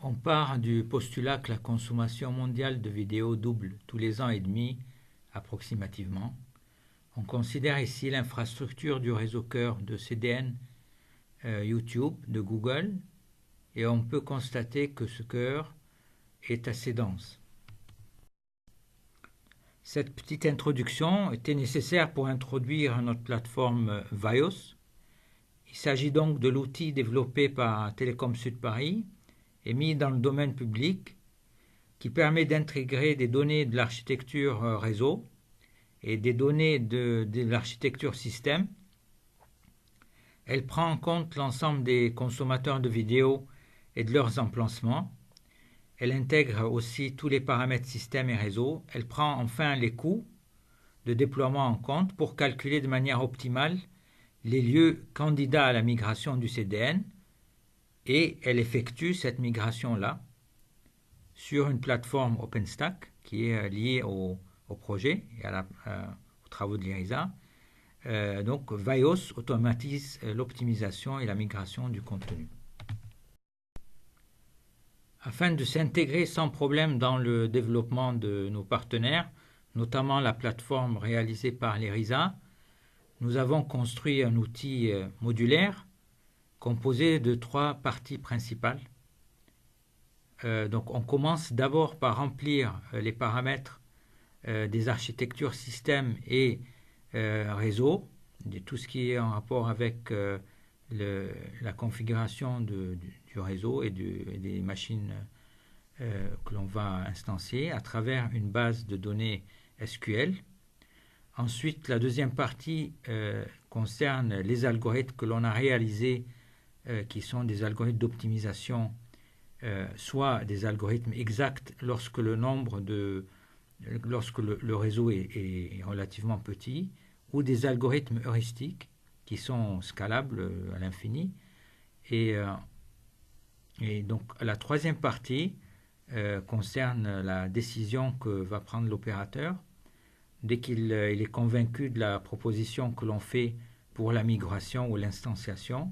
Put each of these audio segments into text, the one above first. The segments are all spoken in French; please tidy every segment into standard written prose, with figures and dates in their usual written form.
On part du postulat que la consommation mondiale de vidéos double tous les ans et demi, approximativement. On considère ici l'infrastructure du réseau cœur de CDN YouTube de Google et on peut constater que ce cœur est assez dense. Cette petite introduction était nécessaire pour introduire notre plateforme VAIOS. Il s'agit donc de l'outil développé par Télécom Sud Paris et mis dans le domaine public qui permet d'intégrer des données de l'architecture réseau et des données de l'architecture système. Elle prend en compte l'ensemble des consommateurs de vidéos et de leurs emplacements. Elle intègre aussi tous les paramètres système et réseau. Elle prend enfin les coûts de déploiement en compte pour calculer de manière optimale les lieux candidats à la migration du CDN et elle effectue cette migration-là sur une plateforme OpenStack qui est liée au projet et aux travaux de l'IRISA. Donc VAIOS automatise l'optimisation et la migration du contenu. Afin de s'intégrer sans problème dans le développement de nos partenaires, notamment la plateforme réalisée par l'IRISA, nous avons construit un outil modulaire composé de 3 parties principales. Donc on commence d'abord par remplir les paramètres des architectures système et réseau, de tout ce qui est en rapport avec la configuration du réseau et des machines que l'on va instancier à travers une base de données SQL. Ensuite, la deuxième partie concerne les algorithmes que l'on a réalisés, qui sont des algorithmes d'optimisation, soit des algorithmes exacts lorsque le réseau est relativement petit, ou des algorithmes heuristiques qui sont scalables à l'infini. Et donc la troisième partie concerne la décision que va prendre l'opérateur. Dès qu'il est convaincu de la proposition que l'on fait pour la migration ou l'instanciation,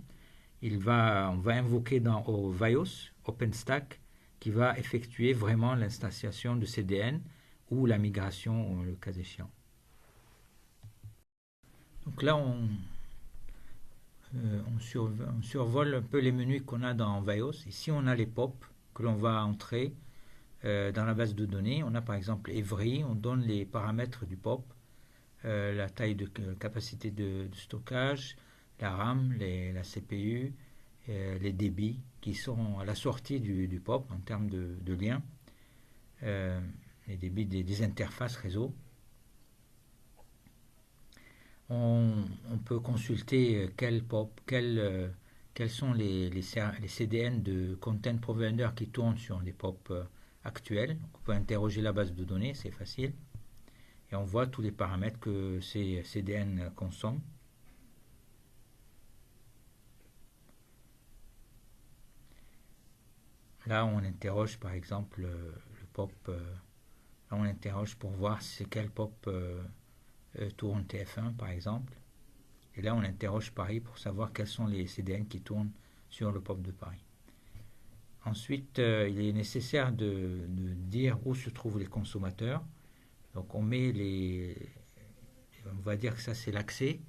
on va invoquer au VAIOS, OpenStack, qui va effectuer vraiment l'instanciation de CDN ou la migration, le cas échéant. Donc là, on survole un peu les menus qu'on a dans VAIOS. Ici, on a les POP que l'on va entrer dans la base de données. On a par exemple Every, on donne les paramètres du POP, la taille de capacité de stockage, la RAM, la CPU, les débits qui sont à la sortie du POP en termes de liens, les débits des interfaces réseau. On peut consulter quels sont les CDN de Content Provider qui tournent sur les POP actuels. On peut interroger la base de données, c'est facile. Et on voit tous les paramètres que ces CDN consomment. Là, on interroge par exemple le POP. Là, on interroge pour voir quel POP tourne TF1 par exemple. Et là, on interroge Paris pour savoir quels sont les CDN qui tournent sur le POP de Paris. Ensuite, il est nécessaire de dire où se trouvent les consommateurs. Donc, on va dire que ça, c'est l'accès.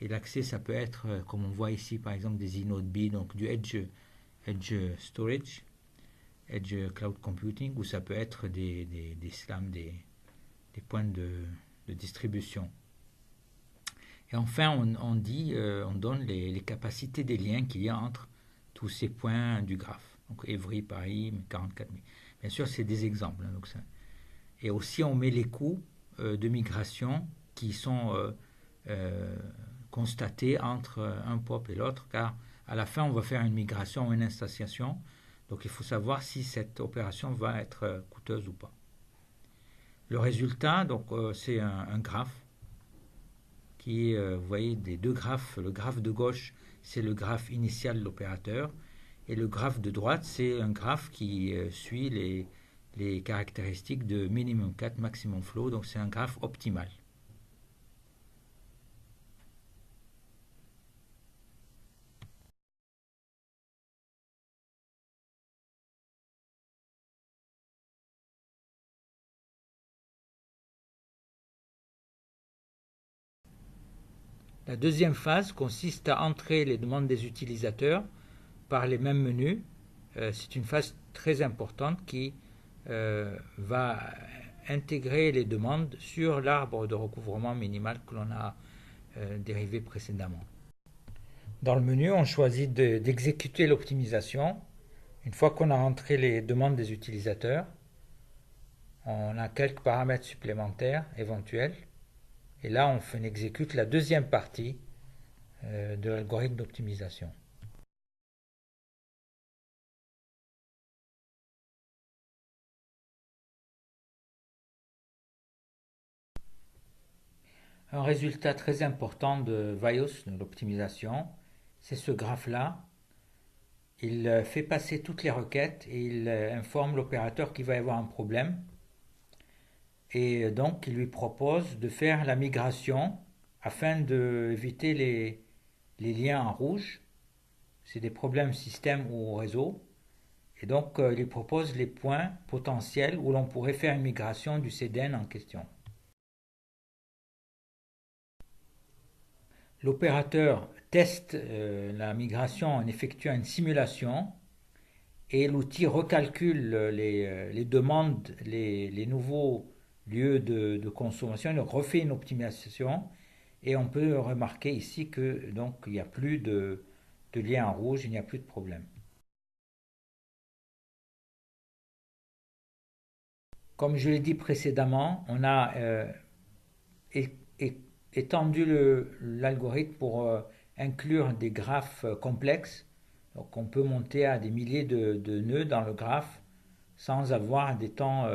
Et l'accès, ça peut être, comme on voit ici, par exemple, des inodes B, donc du Edge Storage, Edge Cloud Computing, ou ça peut être des slams, des points de distribution. Et enfin, on donne les capacités des liens qu'il y a entre tous ces points du graphe. Donc, Évry, Paris, 44 000. Bien sûr, c'est des exemples. Hein, donc ça. Et aussi, on met les coûts de migration qui sont constatés entre un POP et l'autre, car à la fin, on va faire une migration ou une instanciation. Donc, il faut savoir si cette opération va être coûteuse ou pas. Le résultat, donc, c'est un graphe qui est, vous voyez, des deux graphes. Le graphe de gauche, c'est le graphe initial de l'opérateur. Et le graphe de droite, c'est un graphe qui suit les caractéristiques de minimum 4, maximum flow. Donc, c'est un graphe optimal. La deuxième phase consiste à entrer les demandes des utilisateurs par les mêmes menus. C'est une phase très importante qui va intégrer les demandes sur l'arbre de recouvrement minimal que l'on a dérivé précédemment. Dans le menu, on choisit d'exécuter l'optimisation. Une fois qu'on a rentré les demandes des utilisateurs, on a quelques paramètres supplémentaires éventuels. Et là, on exécute la deuxième partie de l'algorithme d'optimisation. Un résultat très important de VAIOS, de l'optimisation, c'est ce graphe-là. Il fait passer toutes les requêtes et il informe l'opérateur qu'il va y avoir un problème. Et donc, il lui propose de faire la migration afin d'éviter les liens en rouge. C'est des problèmes système ou réseau. Et donc, il lui propose les points potentiels où l'on pourrait faire une migration du CDN en question. L'opérateur teste la migration en effectuant une simulation et l'outil recalcule les demandes, les nouveaux lieux de consommation, il refait une optimisation et on peut remarquer ici que donc il n'y a plus de lien en rouge, il n'y a plus de problème. Comme je l'ai dit précédemment, on a étendu l'algorithme pour inclure des graphes complexes. Donc on peut monter à des milliers de nœuds dans le graphe sans avoir des temps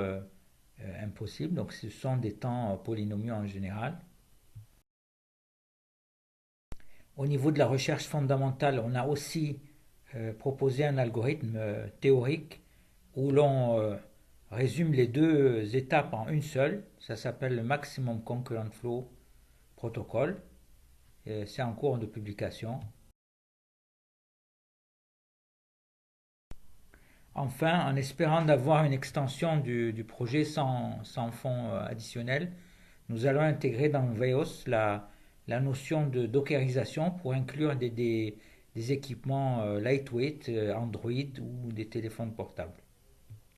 impossibles. Donc ce sont des temps polynomiaux en général. Au niveau de la recherche fondamentale, on a aussi proposé un algorithme théorique où l'on résume les deux étapes en une seule. Ça s'appelle le Maximum Concurrent Flow Protocol. C'est en cours de publication. Enfin, en espérant d'avoir une extension du projet sans fonds additionnels, nous allons intégrer dans VAIOS la notion de dockerisation pour inclure des équipements lightweight, Android ou des téléphones portables.